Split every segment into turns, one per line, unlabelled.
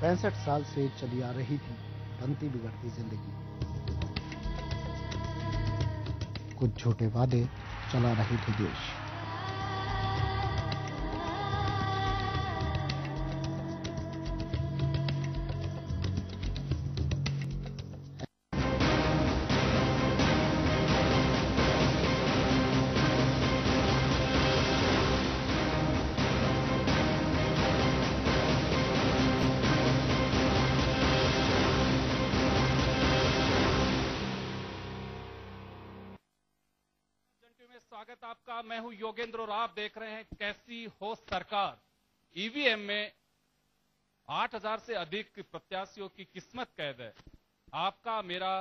65 साल से चली आ रही थी बनती बिगड़ती जिंदगी। कुछ झूठे वादे चला रही थी देश।
स्वागत आपका। मैं हूं योगेंद्र और आप देख रहे हैं कैसी हो सरकार। ईवीएम में 8000 से अधिक प्रत्याशियों की किस्मत कैद है। आपका मेरा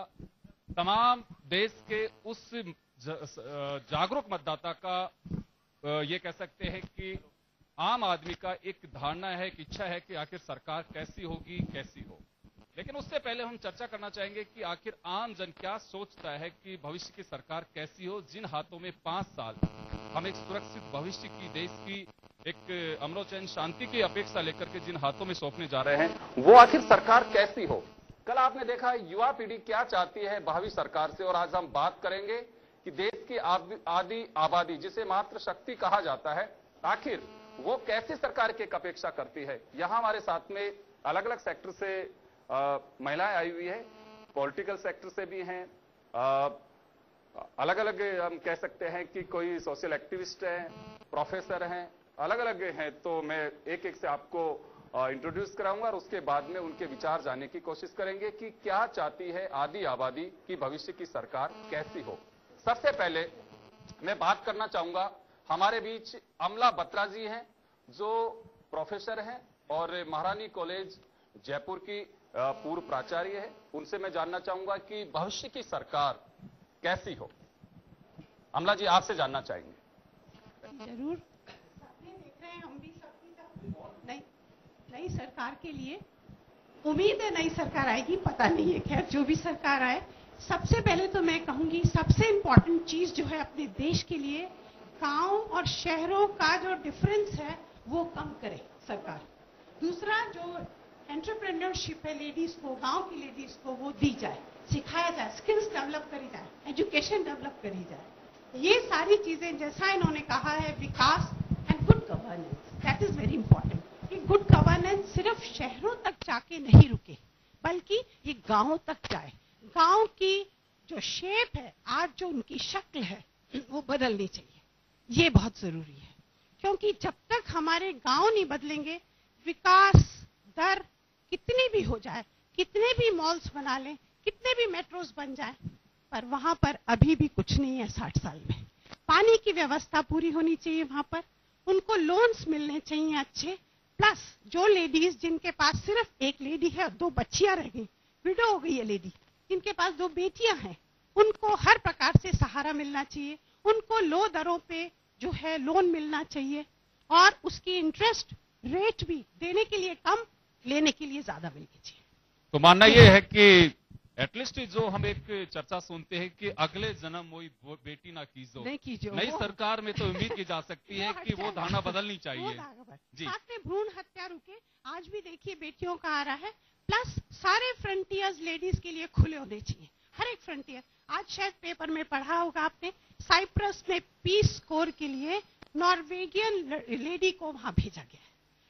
तमाम देश के उस जागरूक मतदाता का ये कह सकते हैं कि आम आदमी का एक धारणा है, एक इच्छा है कि आखिर सरकार कैसी होगी, कैसी हो। लेकिन उससे पहले हम चर्चा करना चाहेंगे कि आखिर आम जन क्या सोचता है कि भविष्य की सरकार कैसी हो। जिन हाथों में 5 साल हम एक सुरक्षित भविष्य की, देश की एक अमन चैन शांति की अपेक्षा लेकर के जिन हाथों में सौंपने जा रहे हैं, वो आखिर सरकार कैसी हो। कल आपने देखा युवा पीढ़ी क्या चाहती है भावी सरकार से, और आज हम बात करेंगे कि देश की आधी आबादी, जिसे मात्र शक्ति कहा जाता है, आखिर वो कैसी सरकार की अपेक्षा करती है। यहां हमारे साथ में अलग अलग सेक्टर से महिलाएं आई हुई है, पॉलिटिकल सेक्टर से भी हैं, अलग अलग हम कह सकते हैं कि कोई सोशल एक्टिविस्ट हैं, प्रोफेसर हैं, अलग अलग हैं। तो मैं एक एक से आपको इंट्रोड्यूस कराऊंगा और उसके बाद में उनके विचार जानने की कोशिश करेंगे कि क्या चाहती है आधी आबादी की भविष्य की सरकार कैसी हो। सबसे पहले मैं बात करना चाहूंगा, हमारे बीच अमला बत्रा जी हैं जो प्रोफेसर हैं और महारानी कॉलेज जयपुर की पूर्व प्राचार्य है। उनसे मैं जानना चाहूंगा कि भविष्य की सरकार कैसी हो। अमला जी, आपसे जानना चाहेंगे।
जरूर। सपने देख रहे हैं हम भी, सबकी नई सरकार के लिए उम्मीद है। नई सरकार आएगी, पता नहीं है, खैर जो भी सरकार आए। सबसे पहले तो मैं कहूंगी सबसे इंपॉर्टेंट चीज जो है अपने देश के लिए, गांव और शहरों का जो डिफरेंस है वो कम करे सरकार। दूसरा, जो एंटरप्रेन्योरशिप है लेडीज को, गांव की लेडीज को, वो दी जाए, सिखाया जाए, स्किल्स डेवलप करी जाए, एजुकेशन डेवलप करी जाए। ये सारी चीजें जैसा इन्होंने कहा है, विकास and good governance, that is very important. ये गुड गवर्नेंस सिर्फ शहरों तक जाके नहीं रुके, बल्कि ये गांवों तक जाए। गांव की जो शेप है, आज जो उनकी शक्ल है, वो बदलनी चाहिए। ये बहुत जरूरी है, क्योंकि जब तक हमारे गांव नहीं बदलेंगे, विकास दर कितनी भी हो जाए, कितने भी मॉल्स बना लें, कितने भी मेट्रोस बन जाए, पर वहां पर अभी भी कुछ नहीं है। 60 साल में पानी की व्यवस्था पूरी होनी चाहिए, वहां पर उनको लोन्स मिलने चाहिए अच्छे। प्लस जो लेडीज जिनके पास सिर्फ एक लेडी है, 2 बच्चियां रह गई, विडो हो गई है लेडी, जिनके पास 2 बेटियां हैं, उनको हर प्रकार से सहारा मिलना चाहिए। उनको लो दरों पे जो है लोन मिलना चाहिए, और उसकी इंटरेस्ट रेट भी देने के लिए कम, लेने के लिए ज्यादा मिलनी चाहिए।
तो मानना यह है कि एटलीस्ट जो हम एक चर्चा सुनते हैं कि अगले जन्म वही बेटी ना कीजो, नई सरकार में तो उम्मीद की जा सकती है कि वो धारणा बदलनी चाहिए।
जी। साथ में भ्रूण हत्या रुके, आज भी देखिए बेटियों का आ रहा है। प्लस सारे फ्रंटियर्स लेडीज के लिए खुले होने चाहिए, हर एक फ्रंटियर। आज शायद पेपर में पढ़ा होगा आपने, साइप्रस में पीस कोर के लिए नॉर्वेगियन लेडी को वहां भेजा गया,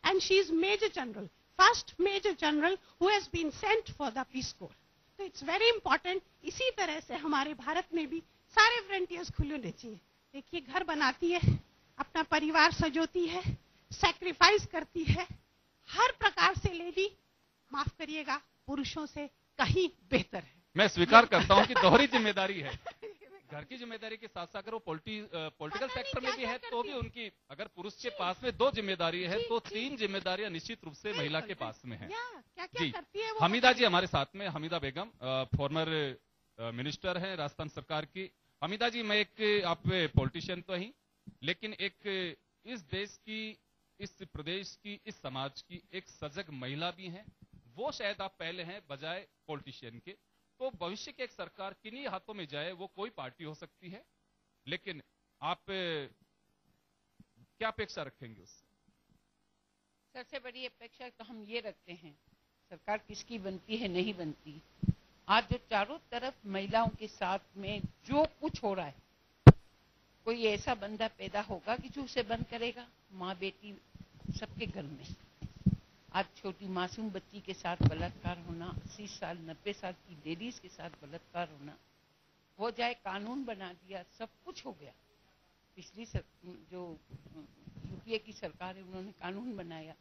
and she is major general, first major general who has been sent for the peace corps. तो इट्स वेरी इंपॉर्टेंट। इसी तरह से हमारे भारत में भी सारे फ्रंटियर्स खुले होने चाहिए। देखिए, घर बनाती है, अपना परिवार सजोती है, सैक्रिफाइस करती है, हर प्रकार से लेडी, माफ करिएगा, पुरुषों से कहीं बेहतर है।
मैं स्वीकार करता हूं कि दोहरी जिम्मेदारी है। घर की जिम्मेदारी के साथ साथ अगर वो पॉलिटिकल सेक्टर में भी है तो भी उनकी, अगर पुरुष के पास में 2 जिम्मेदारी है तो 3 जिम्मेदारियां निश्चित रूप से महिला के पास में है।
क्या करती है वो?
हमीदा जी हमारे साथ में, हमीदा बेगम फॉर्मर मिनिस्टर हैं राजस्थान सरकार की। हमीदा जी, मैं एक, आप पॉलिटिशियन तो ही, लेकिन एक इस देश की, इस प्रदेश की, इस समाज की एक सजग महिला भी हैं। वो शायद आप पहले हैं बजाय पॉलिटिशियन के। तो भविष्य की एक सरकार किन्हीं हाथों में जाए, वो कोई पार्टी हो सकती है, लेकिन आप क्या अपेक्षा रखेंगे उससे?
सबसे बड़ी अपेक्षा तो हम ये रखते हैं सरकार किसकी बनती है नहीं बनती। आज जो चारों तरफ महिलाओं के साथ में जो कुछ हो रहा है, कोई ऐसा बंदा पैदा होगा कि जो उसे बंद करेगा? माँ बेटी सबके घर में आज छोटी मासूम बच्ची के साथ बलात्कार होना, 80 साल 90 साल की लेडीज के साथ बलात्कार होना, हो जाए कानून बना दिया, सब कुछ हो गया। पिछली जो यूपीए की सरकार है उन्होंने कानून बनाया,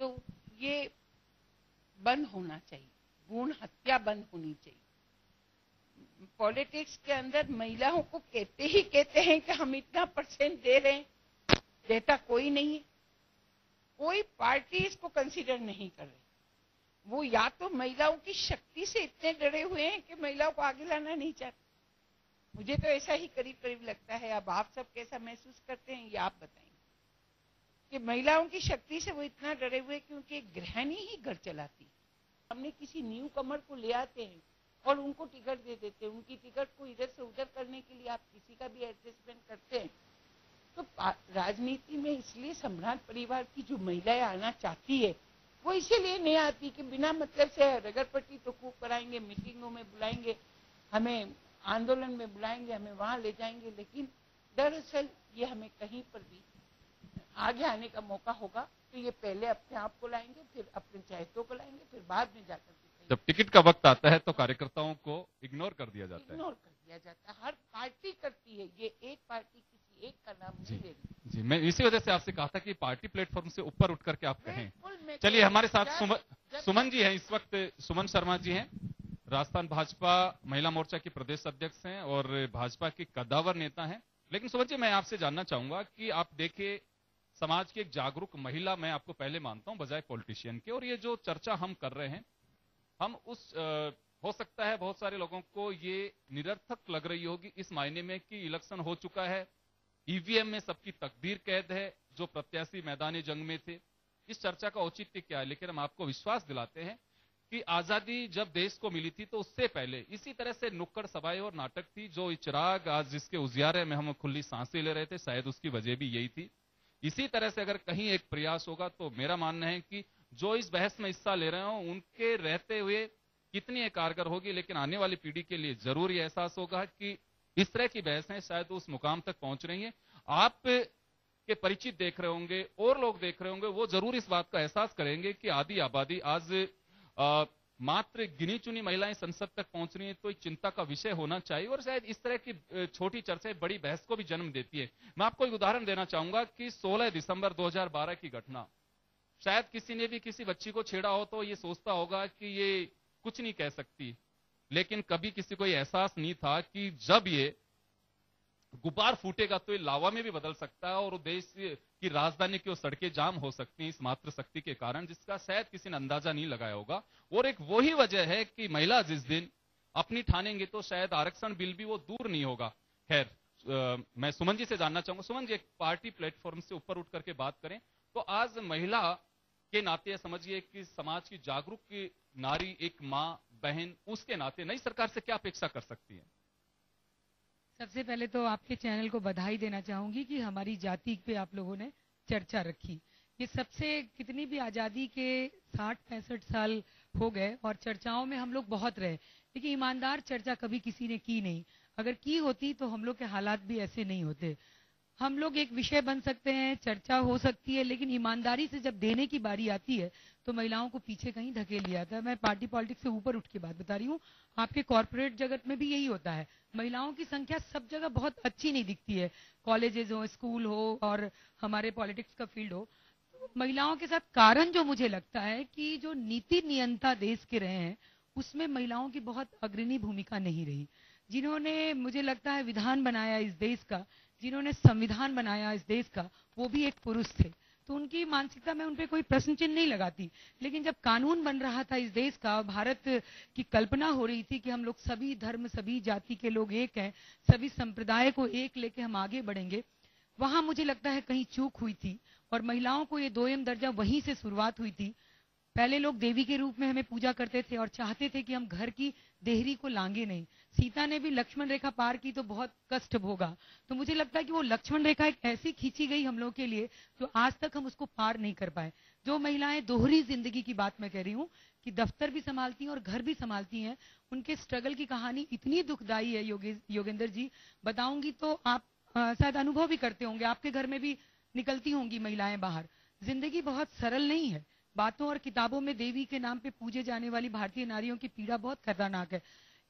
तो ये बंद होना चाहिए। भ्रूण हत्या बंद होनी चाहिए। पॉलिटिक्स के अंदर महिलाओं को कहते हैं कि हम इतना परसेंट दे रहे हैं, देता कोई नहीं है। कोई पार्टी इसको कंसीडर नहीं कर रही। वो या तो महिलाओं की शक्ति से इतने डरे हुए हैं कि महिलाओं को आगे लाना नहीं चाहते। मुझे तो ऐसा ही करीब करीब लगता है। अब आप सब कैसा महसूस करते हैं ये आप बताएंगे कि महिलाओं की शक्ति से वो इतना डरे हुए क्योंकि एक गृहिणी ही घर चलाती है। हमने किसी न्यू कमर को ले आते हैं और उनको टिकट दे देते हैं। उनकी टिकट को इधर से उधर करने के लिए आप किसी का भी एडजस्टमेंट करते हैं। तो राजनीति में इसलिए सम्राट परिवार की जो महिलाएं आना चाहती है वो इसीलिए नहीं आती कि बिना मतलब से रगड़पट्टी तो खूब कराएंगे, मीटिंगों में बुलाएंगे, हमें आंदोलन में बुलाएंगे, हमें वहां ले जाएंगे, लेकिन दरअसल ये हमें कहीं पर भी आगे आने का मौका होगा तो ये पहले अपने आप को लाएंगे, फिर अपने चाहतों को लाएंगे, फिर बाद में जाकर
जब टिकट का वक्त आता है तो कार्यकर्ताओं को इग्नोर कर दिया जाता है।
इग्नोर कर दिया जाता है। हर पार्टी करती है ये, एक पार्टी किसी एक का नाम नहीं ले रही।
जी, मैं इसी वजह से आपसे कहा था कि पार्टी प्लेटफॉर्म से ऊपर उठ करके आप कहें। चलिए,
तो
हमारे साथ सुमन जी हैं इस वक्त। सुमन शर्मा जी हैं, राजस्थान भाजपा महिला मोर्चा की प्रदेश अध्यक्ष हैं और भाजपा की कद्दावर नेता हैं। लेकिन सुमन जी, मैं आपसे जानना चाहूंगा कि आप देखिए, समाज की एक जागरूक महिला मैं आपको पहले मानता हूं बजाय पॉलिटिशियन के, और ये जो चर्चा हम कर रहे हैं, हम हो सकता है बहुत सारे लोगों को ये निरर्थक लग रही होगी इस मायने में कि इलेक्शन हो चुका है, ईवीएम में सबकी तकदीर कैद है, जो प्रत्याशी मैदानी जंग में थे। इस चर्चा का औचित्य क्या है? लेकिन हम आपको विश्वास दिलाते हैं कि आजादी जब देश को मिली थी तो उससे पहले इसी तरह से नुक्कड़ सभाएं और नाटक थी। जो चिराग आज जिसके उजियारे में हम खुली सांसें ले रहे थे, शायद उसकी वजह भी यही थी। इसी तरह से अगर कहीं एक प्रयास होगा तो मेरा मानना है कि जो इस बहस में हिस्सा ले रहे हो उनके रहते हुए कितनी कारगर होगी, लेकिन आने वाली पीढ़ी के लिए जरूर ये एहसास होगा कि इस तरह की बहसें शायद उस मुकाम तक पहुंच रही हैं। आप के परिचित देख रहे होंगे और लोग देख रहे होंगे, वो जरूर इस बात का एहसास करेंगे कि आधी आबादी आज मात्र गिनी चुनी महिलाएं संसद तक पहुंच रही हैं, तो एक चिंता का विषय होना चाहिए। और शायद इस तरह की छोटी चर्चाएं बड़ी बहस को भी जन्म देती है। मैं आपको एक उदाहरण देना चाहूंगा कि 16 दिसंबर 2012 की घटना, शायद किसी ने भी किसी बच्ची को छेड़ा हो तो ये सोचता होगा कि ये कुछ नहीं कह सकती, लेकिन कभी किसी को ये एहसास नहीं था कि जब ये गुब्बार फूटेगा तो ये लावा में भी बदल सकता है और देश की राजधानी की सड़कें जाम हो सकती हैं इस मात्र शक्ति के कारण, जिसका शायद किसी ने अंदाजा नहीं लगाया होगा। और एक वही वजह है कि महिला जिस दिन अपनी ठानेंगे तो शायद आरक्षण बिल भी वो दूर नहीं होगा। खैर, मैं सुमन जी से जानना चाहूंगा। सुमन जी, एक पार्टी प्लेटफॉर्म से ऊपर उठ करके बात करें तो आज महिला के नाते समझिए कि समाज की जागरूक नारी, एक मां बहन, उसके नाते नई सरकार से क्या अपेक्षा कर सकती है?
सबसे पहले तो आपके चैनल को बधाई देना चाहूंगी कि हमारी जाति पे आप लोगों ने चर्चा रखी। ये सबसे कितनी भी आजादी के 60-65 साल हो गए और चर्चाओं में हम लोग बहुत रहे, लेकिन ईमानदार चर्चा कभी किसी ने की नहीं। अगर की होती तो हम लोग के हालात भी ऐसे नहीं होते। हम लोग एक विषय बन सकते हैं, चर्चा हो सकती है, लेकिन ईमानदारी से जब देने की बारी आती है तो महिलाओं को पीछे कहीं धकेल दिया जाता है। मैं पार्टी पॉलिटिक्स से ऊपर उठ के बात बता रही हूँ। आपके कॉर्पोरेट जगत में भी यही होता है। महिलाओं की संख्या सब जगह बहुत अच्छी नहीं दिखती है, कॉलेजेस हो, स्कूल हो और हमारे पॉलिटिक्स का फील्ड हो। तो महिलाओं के साथ कारण जो मुझे लगता है कि जो नीति नियंता देश के रहे हैं उसमें महिलाओं की बहुत अग्रणी भूमिका नहीं रही। जिन्होंने मुझे लगता है विधान बनाया इस देश का, जिन्होंने संविधान बनाया इस देश का, वो भी एक पुरुष थे। तो उनकी मानसिकता में उन पे कोई प्रश्न चिन्ह नहीं लगाती। लेकिन जब कानून बन रहा था इस देश का, भारत की कल्पना हो रही थी कि हम लोग सभी धर्म, सभी जाति के लोग एक हैं, सभी संप्रदाय को एक लेके हम आगे बढ़ेंगे, वहां मुझे लगता है कहीं चूक हुई थी और महिलाओं को ये दोयम दर्जा वहीं से शुरुआत हुई थी। पहले लोग देवी के रूप में हमें पूजा करते थे और चाहते थे कि हम घर की देहरी को लांगे नहीं। सीता ने भी लक्ष्मण रेखा पार की तो बहुत कष्ट भोगा। तो मुझे लगता है कि वो लक्ष्मण रेखा एक ऐसी खींची गई हम लोगों के लिए जो आज तक हम उसको पार नहीं कर पाए। जो महिलाएं दोहरी जिंदगी की बात मैं कह रही हूँ कि दफ्तर भी संभालती हैं और घर भी संभालती हैं, उनके स्ट्रगल की कहानी इतनी दुखदाई है योगेंद्र जी, बताऊंगी तो आप शायद अनुभव भी करते होंगे, आपके घर में भी निकलती होंगी महिलाएं बाहर। जिंदगी बहुत सरल नहीं है। बातों और किताबों में देवी के नाम पे पूजे जाने वाली भारतीय नारियों की पीड़ा बहुत खतरनाक है।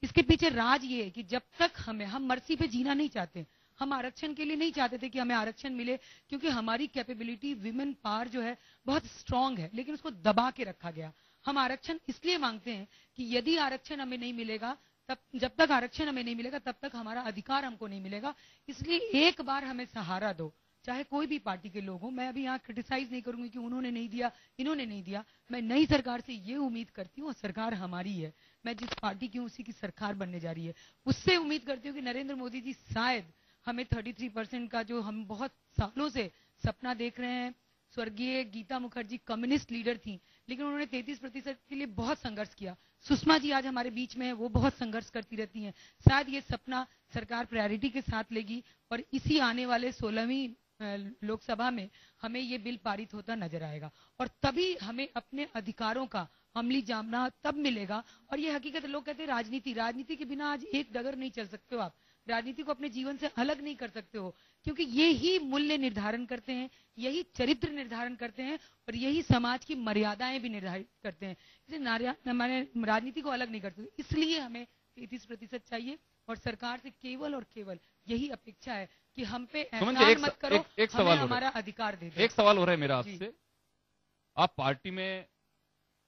इसके पीछे राज ये है कि जब तक हम मर्सी पे जीना नहीं चाहते, हम आरक्षण के लिए नहीं चाहते थे कि हमें आरक्षण मिले, क्योंकि हमारी कैपेबिलिटी, विमेन पावर जो है बहुत स्ट्रांग है, लेकिन उसको दबा के रखा गया। हम आरक्षण इसलिए मांगते हैं कि यदि आरक्षण हमें नहीं मिलेगा, तब जब तक आरक्षण हमें नहीं मिलेगा तब तक हमारा अधिकार हमको नहीं मिलेगा। इसलिए एक बार हमें सहारा दो, चाहे कोई भी पार्टी के लोग हों। मैं अभी यहाँ क्रिटिसाइज नहीं करूंगी कि उन्होंने नहीं दिया, इन्होंने नहीं दिया। मैं नई सरकार से ये उम्मीद करती हूँ, और सरकार हमारी है, मैं जिस पार्टी की हूँ उसी की सरकार बनने जा रही है, उससे उम्मीद करती हूँ कि नरेंद्र मोदी जी शायद हमें 33% का जो हम बहुत सालों से सपना देख रहे हैं। स्वर्गीय गीता मुखर्जी कम्युनिस्ट लीडर थी, लेकिन उन्होंने 33% के लिए बहुत संघर्ष किया। सुषमा जी आज हमारे बीच में है, वो बहुत संघर्ष करती रहती हैं। शायद ये सपना सरकार प्रायोरिटी के साथ लेगी और इसी आने वाले 16वीं लोकसभा में हमें ये बिल पारित होता नजर आएगा, और तभी हमें अपने अधिकारों का अमली जामना तब मिलेगा। और ये हकीकत, लोग कहते हैं राजनीति के बिना आज एक डगर नहीं चल सकते हो आप, राजनीति को अपने जीवन से अलग नहीं कर सकते हो, क्योंकि ये ही मूल्य निर्धारण करते हैं, यही चरित्र निर्धारण करते हैं, और यही समाज की मर्यादाएं भी निर्धारित करते हैं। इसलिए राजनीति को अलग नहीं कर सकते। इसलिए हमें 33% चाहिए, और सरकार से केवल और केवल यही अपेक्षा है कि हम पे एहसान मत करो, हमें हमारा अधिकार दे दो।
एक सवाल हो रहा है मेरा आपसे, आप पार्टी में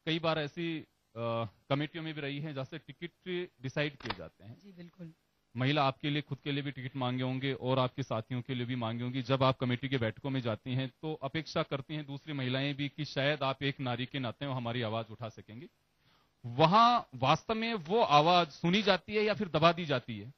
कई बार ऐसी कमेटियों में भी रही हैं जहाँ से टिकट डिसाइड किए जाते हैं।
जी बिल्कुल।
महिला आपके लिए, खुद के लिए भी टिकट मांगे होंगे और आपके साथियों के लिए भी मांगे होंगी। जब आप कमेटी के बैठकों में जाती हैं तो अपेक्षा करती हैं दूसरी महिलाएं भी कि शायद आप एक नारी के नाते हमारी आवाज उठा सकेंगे। वहां वास्तव में वो आवाज सुनी जाती है या फिर दबा दी जाती है?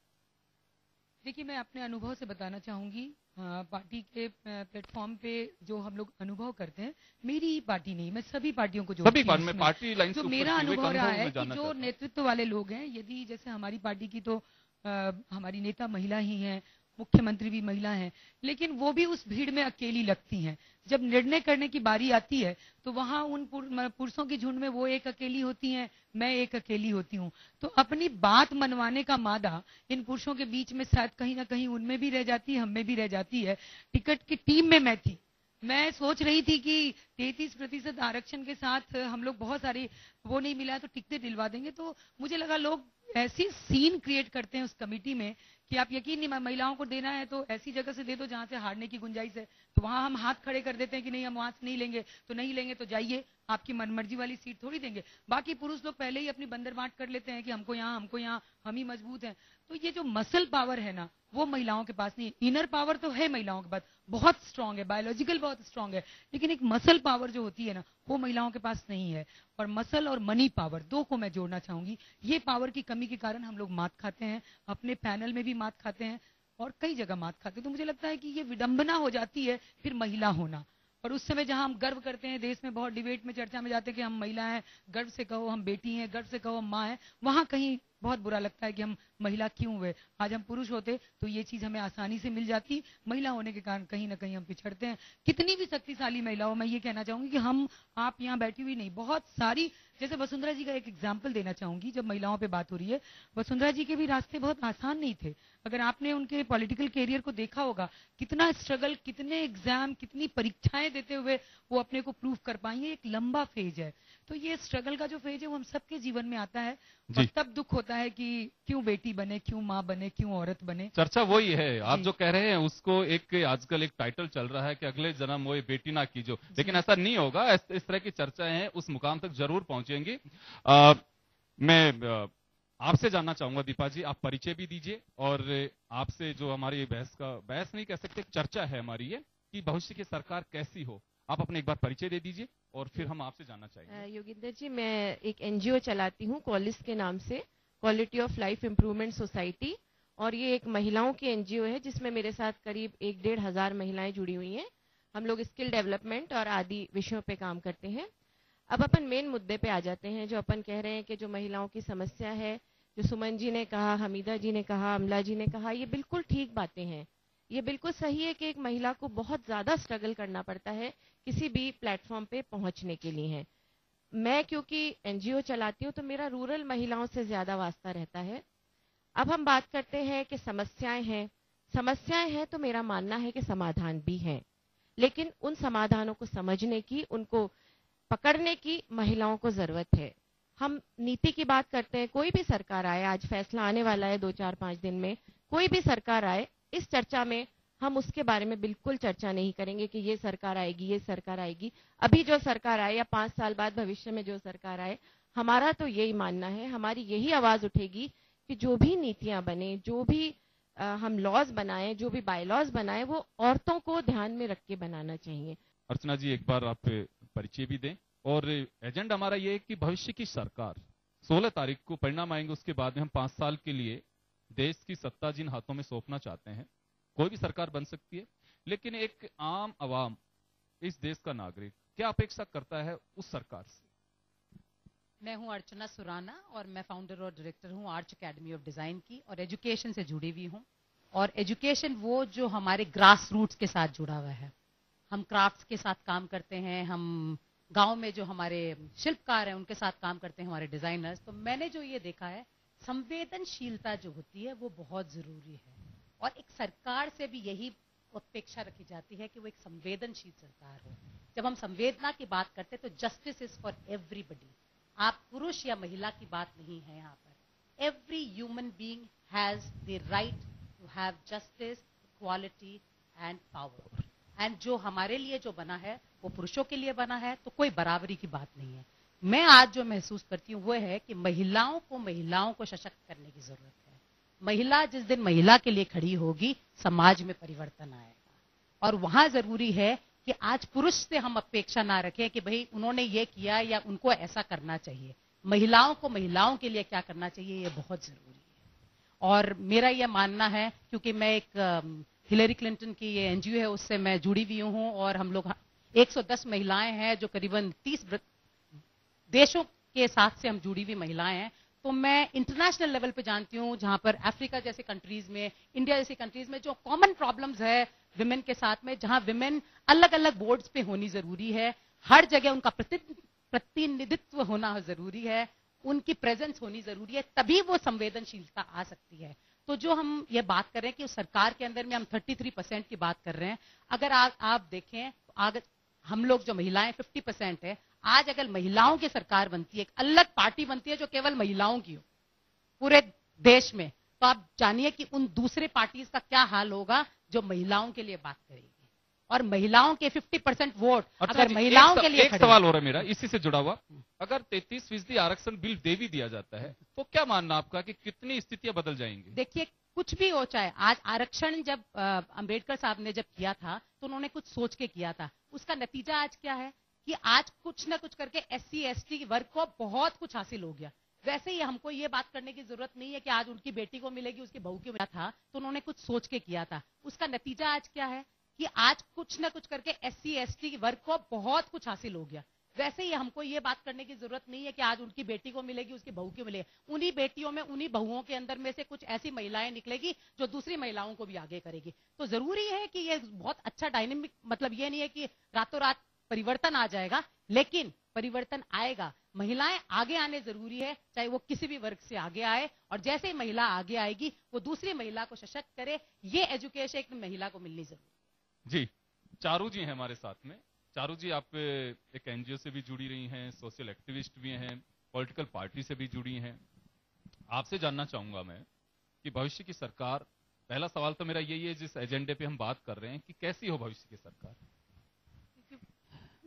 देखिए, मैं अपने अनुभव से बताना चाहूंगी। पार्टी के प्लेटफॉर्म पे जो हम लोग अनुभव करते हैं, मेरी ही पार्टी नहीं, मैं सभी पार्टियों को जोड़ती हूं।
में पार्टी लाइन
जो मेरा अनुभव रहा है कि जो नेतृत्व वाले लोग हैं, यदि जैसे हमारी पार्टी की तो हमारी नेता महिला ही हैं, मुख्यमंत्री भी महिला हैं, लेकिन वो भी उस भीड़ में अकेली लगती हैं। जब निर्णय करने की बारी आती है तो वहां उन पुरुषों की झुंड में वो एक अकेली होती हैं, मैं एक अकेली होती हूँ। तो अपनी बात मनवाने का मादा इन पुरुषों के बीच में शायद कहीं ना कहीं उनमें भी रह जाती है, हम में भी रह जाती है। टिकट की टीम में मैं थी, मैं सोच रही थी कि 33% आरक्षण के साथ हम लोग बहुत सारी वो नहीं मिला तो टिकटें दिलवा देंगे। तो मुझे लगा लोग ऐसी सीन क्रिएट करते हैं उस कमेटी में कि आप यकीन नहीं, महिलाओं को देना है तो ऐसी जगह से दे दो जहां से हारने की गुंजाइश है। तो वहां हम हाथ खड़े कर देते हैं कि नहीं, हम वहां से नहीं लेंगे, तो नहीं लेंगे तो जाइए, आपकी मनमर्जी वाली सीट थोड़ी देंगे। बाकी पुरुष लोग पहले ही अपनी बंदर बांट कर लेते हैं कि हमको यहाँ, हम ही मजबूत हैं। तो ये जो मसल पावर है ना, वो महिलाओं के पास नहीं है। इनर पावर तो है महिलाओं के पास, बहुत स्ट्रांग है, बायोलॉजिकल बहुत स्ट्रांग है, लेकिन एक मसल पावर जो होती है ना, वो महिलाओं के पास नहीं है। और मसल और मनी पावर, दो को मैं जोड़ना चाहूंगी। ये पावर की कमी के कारण हम लोग मात खाते हैं, अपने पैनल में भी मात खाते हैं और कई जगह मात खाते हैं। तो मुझे लगता है कि ये विडंबना हो जाती है फिर महिला होना। और उस समय जहां हम गर्व करते हैं, देश में बहुत डिबेट में चर्चा में जाते हैं कि हम महिला हैं, गर्व से कहो हम बेटी हैं, गर्व से कहो हम माँ हैं, वहां कहीं बहुत बुरा लगता है कि हम महिला क्यों हुए। आज हम पुरुष होते तो ये चीज हमें आसानी से मिल जाती, महिला होने के कारण कहीं ना कहीं हम पिछड़ते हैं। कितनी भी शक्तिशाली महिला हो, मैं ये कहना चाहूंगी कि हम आप यहाँ बैठी हुई नहीं, बहुत सारी, जैसे वसुंधरा जी का एक एग्जाम्पल देना चाहूंगी। जब महिलाओं पे बात हो रही है, वसुंधरा जी के भी रास्ते बहुत आसान नहीं थे। अगर आपने उनके पॉलिटिकल कैरियर को देखा होगा, कितना स्ट्रगल, कितने एग्जाम, कितनी परीक्षाएं देते हुए वो अपने को प्रूव कर पाई है। एक लंबा फेज है। तो ये स्ट्रगल का जो फेज है वो हम सबके जीवन में आता है, और तब दुख होता है कि क्यों बेटी बने, क्यों माँ बने, क्यों औरत बने।
चर्चा वही है, आप जो कह रहे हैं उसको एक आजकल एक टाइटल चल रहा है कि अगले जन्म वो बेटी ना कीजो, लेकिन ऐसा नहीं होगा। इस तरह की चर्चाएं हैं, उस मुकाम तक जरूर पहुंचेंगी। मैं आपसे जानना चाहूंगा दीपा जी, आप परिचय भी दीजिए, और आपसे जो हमारी बहस नहीं कह सकते, चर्चा है हमारी ये कि भविष्य की सरकार कैसी हो, आप अपने एक बार परिचय दे दीजिए और फिर हम आपसे जानना चाहेंगे।
योगिंदर जी, मैं एक एनजीओ चलाती हूँ कॉलिस के नाम से, quality of life improvement society, और ये एक महिलाओं की एनजीओ है जिसमें मेरे साथ करीब 1-1.5 हजार महिलाएं जुड़ी हुई हैं। हम लोग स्किल डेवलपमेंट और आदि विषयों पे काम करते हैं। अब अपन मेन मुद्दे पे आ जाते हैं, जो अपन कह रहे हैं कि जो महिलाओं की समस्या है, जो सुमन जी ने कहा, हमीदा जी ने कहा, अमला जी ने कहा, ये बिल्कुल ठीक बातें हैं। ये बिल्कुल सही है कि एक महिला को बहुत ज़्यादा स्ट्रगल करना पड़ता है किसी भी प्लेटफॉर्म पे पहुंचने के लिए है। मैं क्योंकि एनजीओ चलाती हूँ तो मेरा रूरल महिलाओं से ज़्यादा वास्ता रहता है। अब हम बात करते हैं कि समस्याएं हैं तो मेरा मानना है कि समाधान भी हैं, लेकिन उन समाधानों को समझने की, उनको पकड़ने की महिलाओं को ज़रूरत है। हम नीति की बात करते हैं, कोई भी सरकार आए, आज फैसला आने वाला है 2-4-5 दिन में, कोई भी सरकार आए, इस चर्चा में हम उसके बारे में बिल्कुल चर्चा नहीं करेंगे कि ये सरकार आएगी, ये सरकार आएगी। अभी जो सरकार आए या 5 साल बाद भविष्य में जो सरकार आए, हमारा तो यही मानना है, हमारी यही आवाज उठेगी कि जो भी नीतियां बने, जो भी हम लॉज बनाएं, जो भी बायलॉज बनाएं, वो औरतों को ध्यान में रख के बनाना चाहिए।
अर्चना जी, एक बार आप परिचय भी दें। और एजेंडा हमारा ये है कि भविष्य की सरकार 16 तारीख को परिणाम आएंगे, उसके बाद में हम 5 साल के लिए देश की सत्ता जिन हाथों में सौंपना चाहते हैं, कोई भी सरकार बन सकती है, लेकिन एक आम आवाम, इस देश का नागरिक क्या अपेक्षा करता है उस सरकार से?
मैं हूं अर्चना सुराना और मैं फाउंडर और डायरेक्टर हूं आर्च एकेडमी ऑफ डिजाइन की, और एजुकेशन से जुड़ी हुई हूं। और एजुकेशन वो जो हमारे ग्रास रूट्स के साथ जुड़ा हुआ है। हम क्राफ्ट्स के साथ काम करते हैं, हम गांव में जो हमारे शिल्पकार हैं उनके साथ काम करते हैं, हमारे डिजाइनर्स। तो मैंने जो ये देखा है, संवेदनशीलता जो होती है वो बहुत जरूरी है, और एक सरकार से भी यही अपेक्षा रखी जाती है कि वो एक संवेदनशील सरकार हो। जब हम संवेदना की बात करते हैं तो जस्टिस इज फॉर एवरीबडी। आप पुरुष या महिला की बात नहीं है यहाँ पर। Every human being has the right to have justice, equality and power. And जो हमारे लिए जो बना है वो पुरुषों के लिए बना है, तो कोई बराबरी की बात नहीं है। मैं आज जो महसूस करती हूँ वो है कि महिलाओं को सशक्त करने की जरूरत है। महिला जिस दिन महिला के लिए खड़ी होगी, समाज में परिवर्तन आएगा। और वहां जरूरी है कि आज पुरुष से हम अपेक्षा ना रखें कि भाई उन्होंने ये किया या उनको ऐसा करना चाहिए। महिलाओं को महिलाओं के लिए क्या करना चाहिए, ये बहुत जरूरी है। और मेरा ये मानना है, क्योंकि मैं एक हिलेरी क्लिंटन की ये एनजीओ है उससे मैं जुड़ी हुई हूँ, और हम लोग 110 महिलाएं हैं जो करीबन 30 देशों के साथ से हम जुड़ी हुई महिलाएं हैं। तो मैं इंटरनेशनल लेवल पे जानती हूँ, जहां पर अफ्रीका जैसे कंट्रीज में, इंडिया जैसी कंट्रीज में जो कॉमन प्रॉब्लम्स है विमेन के साथ में, जहां विमेन अलग अलग बोर्ड्स पे होनी जरूरी है, हर जगह उनका प्रतिनिधित्व होना जरूरी है, उनकी प्रेजेंस होनी जरूरी है, तभी वो संवेदनशीलता आ सकती है। तो जो हम ये बात कर रहे हैं कि सरकार के अंदर में हम 33% की बात कर रहे हैं, अगर आप देखें अगर हम लोग जो महिलाएं 50% है, आज अगर महिलाओं की सरकार बनती है, एक अलग पार्टी बनती है जो केवल महिलाओं की हो पूरे देश में, तो आप जानिए कि उन दूसरे पार्टीज का क्या हाल होगा जो महिलाओं के लिए बात करेगी। और महिलाओं के 50% वोट अगर महिलाओं के लिए,
एक सवाल हो रहा है मेरा इसी से जुड़ा हुआ, अगर 33% आरक्षण बिल दे भी दिया जाता है तो क्या मानना आपका कि कितनी स्थितियां बदल जाएंगी?
देखिए, कुछ भी हो चाहे, आज आरक्षण जब अंबेडकर साहब ने जब किया था तो उन्होंने कुछ सोच के किया था। उसका नतीजा आज क्या है कि आज कुछ ना कुछ करके SC ST वर्ग को बहुत कुछ हासिल हो गया। वैसे ही हमको ये बात करने की जरूरत नहीं है कि आज उनकी बेटी को मिलेगी, उसकी बहू को मिला था, तो उन्होंने कुछ सोच के किया था। उसका नतीजा आज क्या है कि आज कुछ ना कुछ करके SC ST वर्ग को बहुत कुछ हासिल हो गया। वैसे ही हमको ये बात करने की जरूरत नहीं है कि आज उनकी बेटी को मिलेगी, उसकी बहू को मिलेगी। उन्हीं बेटियों में, उन्हीं बहुओं के अंदर में से कुछ ऐसी महिलाएं निकलेगी जो दूसरी महिलाओं को भी आगे करेगी। तो जरूरी है कि ये बहुत अच्छा डायनेमिक, मतलब ये नहीं है कि रातों रात परिवर्तन आ जाएगा, लेकिन परिवर्तन आएगा। महिलाएं आगे आने जरूरी है, चाहे वो किसी भी वर्ग से आगे आए, और जैसे ही महिला आगे आएगी वो दूसरी महिला को सशक्त करे। ये एजुकेशन एक महिला को मिलनी जरूरी है।
जी, चारू जी हैं हमारे साथ में। चारू जी, आप एक एनजीओ से भी जुड़ी रही हैं, सोशल एक्टिविस्ट भी हैं, पॉलिटिकल पार्टी से भी जुड़ी हैं। आपसे जानना चाहूंगा मैं कि भविष्य की सरकार, पहला सवाल तो मेरा यही है जिस एजेंडे पे हम बात कर रहे हैं, कि कैसी हो भविष्य की सरकार?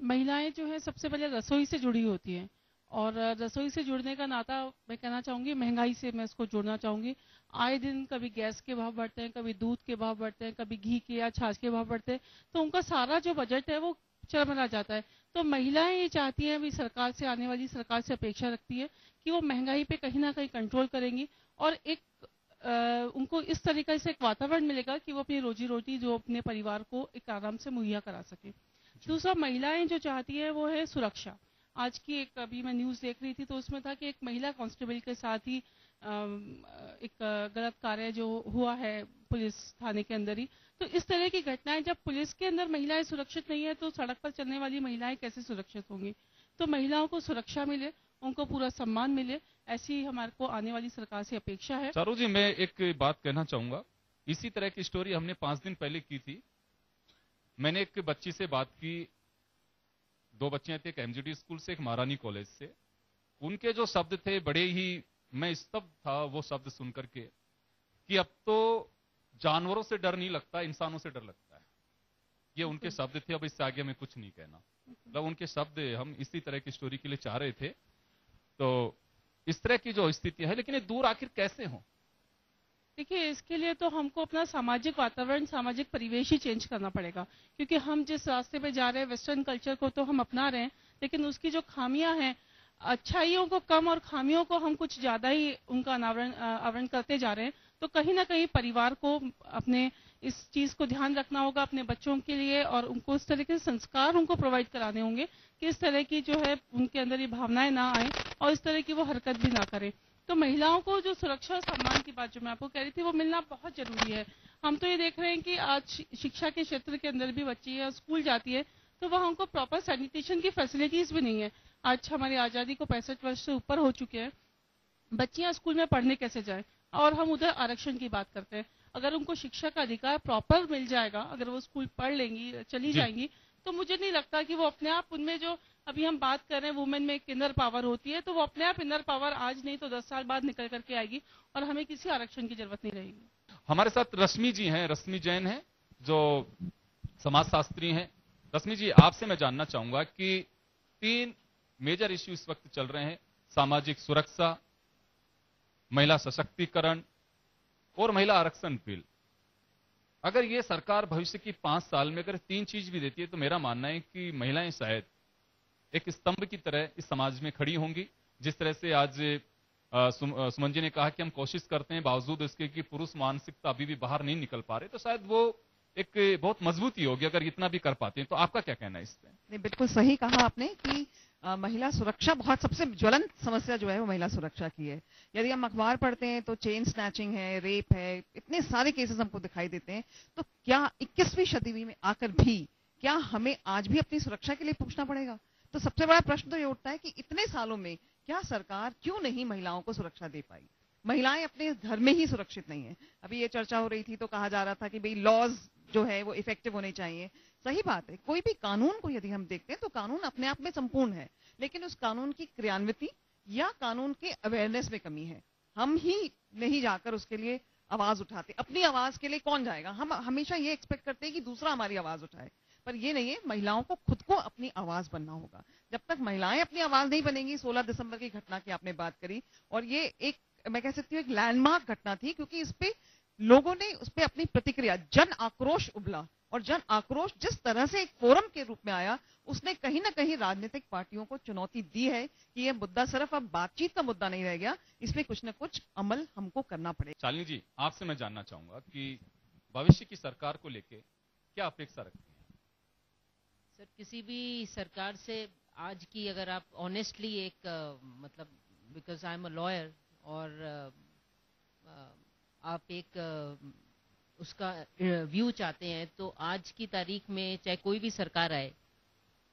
महिलाएं जो है सबसे पहले रसोई से जुड़ी होती हैं, और रसोई से जुड़ने का नाता मैं कहना चाहूंगी महंगाई से मैं इसको जोड़ना चाहूंगी। आए दिन कभी गैस के भाव बढ़ते हैं, कभी दूध के भाव बढ़ते हैं, कभी घी के या छाछ के भाव बढ़ते हैं, तो उनका सारा जो बजट है वो चरमरा जाता है। तो महिलाएं ये चाहती हैं, अभी सरकार से, आने वाली सरकार से अपेक्षा रखती है कि वो महंगाई पे कहीं ना कहीं कंट्रोल करेंगी, और एक उनको इस तरीके से एक वातावरण मिलेगा कि वो अपनी रोजी रोटी जो अपने परिवार को एक आराम से मुहैया करा सके। दूसरा, महिलाएं जो चाहती है वो है सुरक्षा। आज की एक, अभी मैं न्यूज देख रही थी तो उसमें था कि एक महिला कांस्टेबल के साथ ही एक गलत कार्य जो हुआ है पुलिस थाने के अंदर ही। तो इस तरह की घटनाएं, जब पुलिस के अंदर महिलाएं सुरक्षित नहीं है तो सड़क पर चलने वाली महिलाएं कैसे सुरक्षित होंगी। तो महिलाओं को सुरक्षा मिले, उनको पूरा सम्मान मिले, ऐसी हमारे को आने वाली सरकार से अपेक्षा है।
चारू जी, मैं एक बात कहना चाहूंगा। इसी तरह की स्टोरी हमने 5 दिन पहले की थी। मैंने एक बच्ची से बात की, 2 बच्चियां थी, एक एमजीडी स्कूल से, एक महारानी कॉलेज से। उनके जो शब्द थे बड़े ही, मैं स्तब्ध था वो शब्द सुनकर के, कि अब तो जानवरों से डर नहीं लगता, इंसानों से डर लगता है। ये उनके शब्द थे। अब इससे आगे मैं कुछ नहीं कहना, मतलब उनके शब्द हम इसी तरह की स्टोरी के लिए चाह रहे थे। तो इस तरह की जो स्थिति है, लेकिन ये दूर आखिर कैसे हो?
देखिए, इसके लिए तो हमको अपना सामाजिक वातावरण, सामाजिक परिवेश ही चेंज करना पड़ेगा, क्योंकि हम जिस रास्ते पे जा रहे हैं, वेस्टर्न कल्चर को तो हम अपना रहे हैं, लेकिन उसकी जो खामियां हैं, अच्छाइयों को कम और खामियों को हम कुछ ज्यादा ही उनका आवरण करते जा रहे हैं। तो कहीं ना कहीं परिवार को अपने इस चीज को ध्यान रखना होगा अपने बच्चों के लिए, और उनको इस तरह के संस्कार उनको प्रोवाइड कराने होंगे कि इस तरह की जो है उनके अंदर ये भावनाएं ना आए और इस तरह की वो हरकत भी ना करें। तो महिलाओं को जो सुरक्षा और सम्मान की बात जो मैं आपको कह रही थी, वो मिलना बहुत जरूरी है। हम तो ये देख रहे हैं कि आज शिक्षा के क्षेत्र के अंदर भी बच्ची है, स्कूल जाती है, तो वहाँ उनको प्रॉपर सैनिटेशन की फैसिलिटीज भी नहीं है। आज हमारी आजादी को 65 वर्ष से ऊपर हो चुके हैं, बच्चियां स्कूल में पढ़ने कैसे जाए, और हम उधर आरक्षण की बात करते हैं। अगर उनको शिक्षा का अधिकार प्रॉपर मिल जाएगा, अगर वो स्कूल पढ़ लेंगी, चली जाएंगी, तो मुझे नहीं लगता कि वो अपने आप उनमें जो अभी हम बात कर रहे हैं वुमेन में एक इनर पावर होती है, तो वो अपने आप इनर पावर आज नहीं तो 10 साल बाद निकल करके आएगी और हमें किसी आरक्षण की जरूरत नहीं रहेगी।
हमारे साथ रश्मि जी हैं, रश्मि जैन हैं, जो समाजशास्त्री हैं। रश्मि जी, आपसे मैं जानना चाहूंगा कि 3 मेजर इश्यू इस वक्त चल रहे हैं: सामाजिक सुरक्षा, महिला सशक्तिकरण और महिला आरक्षण बिल। अगर ये सरकार भविष्य की 5 साल में अगर 3 चीज भी देती है, तो मेरा मानना है कि महिलाएं शायद एक स्तंभ की तरह इस समाज में खड़ी होंगी। जिस तरह से आज सुमन जी ने कहा कि हम कोशिश करते हैं, बावजूद इसके कि पुरुष मानसिकता अभी भी बाहर नहीं निकल पा रहे, तो शायद वो एक बहुत मजबूती होगी अगर इतना भी कर पाते हैं। तो आपका क्या कहना है इस पे?
नहीं, बिल्कुल सही कहा आपने कि महिला सुरक्षा बहुत सबसे ज्वलंत समस्या जो है वो महिला सुरक्षा की है। यदि हम अखबार पढ़ते हैं तो चेन स्नैचिंग है, रेप है, इतने सारे केसेस हमको दिखाई देते हैं। तो क्या 21वीं सदी में आकर भी क्या हमें आज भी अपनी सुरक्षा के लिए पूछना पड़ेगा? तो सबसे बड़ा प्रश्न तो ये उठता है कि इतने सालों में क्या सरकार क्यों नहीं महिलाओं को सुरक्षा दे पाई? महिलाएं अपने घर में ही सुरक्षित नहीं है। अभी ये चर्चा हो रही थी तो कहा जा रहा था कि भाई लॉज जो है वो इफेक्टिव होने चाहिए। सही बात है, कोई भी कानून को यदि हम देखते हैं तो कानून अपने आप में संपूर्ण है, लेकिन उस कानून की क्रियान्विति या कानून के अवेयरनेस में कमी है। हम ही नहीं जाकर उसके लिए आवाज उठाते। अपनी आवाज के लिए कौन जाएगा? हम हमेशा ये एक्सपेक्ट करते हैं कि दूसरा हमारी आवाज उठाए, पर ये नहीं है। महिलाओं को खुद को अपनी आवाज बनना होगा। जब तक महिलाएं अपनी आवाज नहीं बनेंगी, 16 दिसंबर की घटना की आपने बात करी, और ये एक मैं कह सकती हूँ एक लैंडमार्क घटना थी, क्योंकि इस पे लोगों ने उस पे अपनी प्रतिक्रिया, जन आक्रोश उबला, और जन आक्रोश जिस तरह से एक फोरम के रूप में आया, उसने कहीं ना कहीं राजनीतिक पार्टियों को चुनौती दी है कि यह मुद्दा सिर्फ अब बातचीत का मुद्दा नहीं रह गया, इसमें कुछ न कुछ अमल हमको करना पड़ेगा।
शालिनी जी, आपसे मैं जानना चाहूंगा कि भविष्य की सरकार को लेके क्या अपेक्षा रखती हैं?
सर, किसी भी सरकार से आज की अगर आप ऑनेस्टली एक मतलब because I am a lawyer, और आप एक उसका व्यू चाहते हैं, तो आज की तारीख में चाहे कोई भी सरकार आए,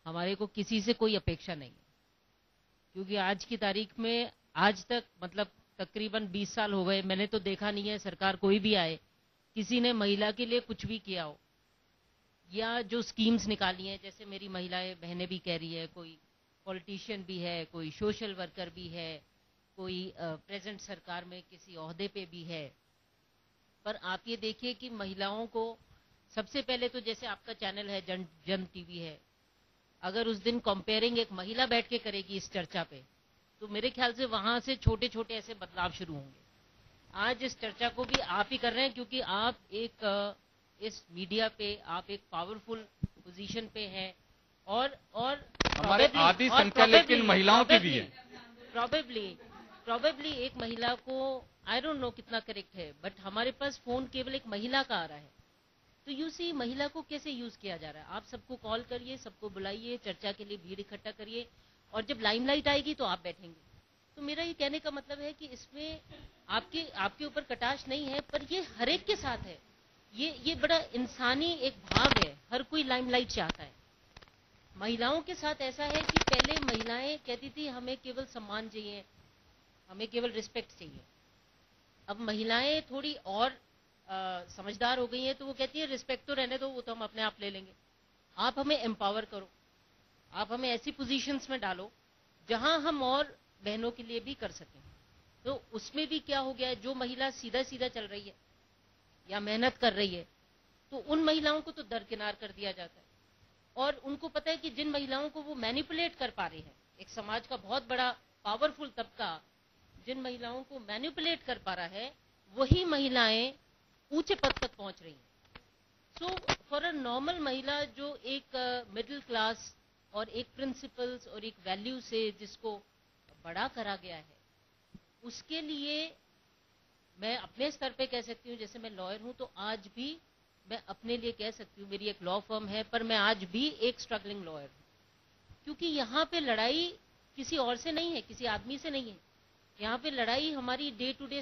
हमारे को किसी से कोई अपेक्षा नहीं है। क्योंकि आज की तारीख में आज तक मतलब तकरीबन 20 साल हो गए, मैंने तो देखा नहीं है सरकार कोई भी आए किसी ने महिला के लिए कुछ भी किया हो, या जो स्कीम्स निकाली हैं, जैसे मेरी महिलाएं बहनें भी कह रही है, कोई पॉलिटिशियन भी है, कोई सोशल वर्कर भी है, कोई प्रेजेंट सरकार में किसी ओहदे पे भी है। पर आप ये देखिए कि महिलाओं को सबसे पहले तो जैसे आपका चैनल है जन टीवी है, अगर उस दिन कंपेयरिंग एक महिला बैठ के करेगी इस चर्चा पे, तो मेरे ख्याल से वहां से छोटे छोटे ऐसे बदलाव शुरू होंगे। आज इस चर्चा को भी आप ही कर रहे हैं, क्योंकि आप एक इस मीडिया पे आप एक पावरफुल पोजीशन पे हैं, और
हमारे आधी संख्या लेकिन महिलाओं की भी है।
प्रोबेबली एक महिला को, आई डोंट नो कितना करेक्ट है, बट हमारे पास फोन केवल एक महिला का आ रहा है। तो यू सी महिला को कैसे यूज किया जा रहा है। आप सबको कॉल करिए, सबको बुलाइए, चर्चा के लिए भीड़ इकट्ठा करिए, और जब लाइमलाइट आएगी तो आप बैठेंगे।
तो मेरा ये कहने का मतलब है कि इसमें आपके ऊपर कटाक्ष नहीं है, पर ये हर एक के साथ है। ये बड़ा इंसानी एक भाव है, हर कोई लाइमलाइट चाहता है। महिलाओं के साथ ऐसा है कि पहले महिलाएं कहती थी हमें केवल सम्मान चाहिए, हमें केवल रिस्पेक्ट चाहिए। अब महिलाएं थोड़ी और समझदार हो गई हैं, तो वो कहती है रिस्पेक्ट तो रहने दो, वो तो हम अपने आप ले लेंगे। आप हमें एम्पावर करो, आप हमें ऐसी पोजीशंस में डालो जहां हम और बहनों के लिए भी कर सकें। तो उसमें भी क्या हो गया है, जो महिला सीधा सीधा चल रही है या मेहनत कर रही है, तो उन महिलाओं को तो दरकिनार कर दिया जाता है। और उनको पता है कि जिन महिलाओं को वो मैनिपुलेट कर पा रहे हैं, एक समाज का बहुत बड़ा पावरफुल तबका जिन महिलाओं को मैनिपुलेट कर पा रहा है, वही महिलाएं ऊंचे पद तक पहुंच रही हैं। सो फॉर अ नॉर्मल महिला जो एक मिडिल क्लास और एक प्रिंसिपल्स और एक वैल्यू से जिसको बड़ा करा गया है, उसके लिए मैं अपने स्तर पे कह सकती हूँ, जैसे मैं लॉयर हूँ तो आज भी मैं अपने लिए कह सकती हूँ, मेरी एक लॉ फर्म है पर मैं आज भी एक स्ट्रगलिंग लॉयर हूँ। क्योंकि यहाँ पे लड़ाई किसी और से नहीं है, किसी आदमी से नहीं है, यहाँ पे लड़ाई हमारी डे टू डे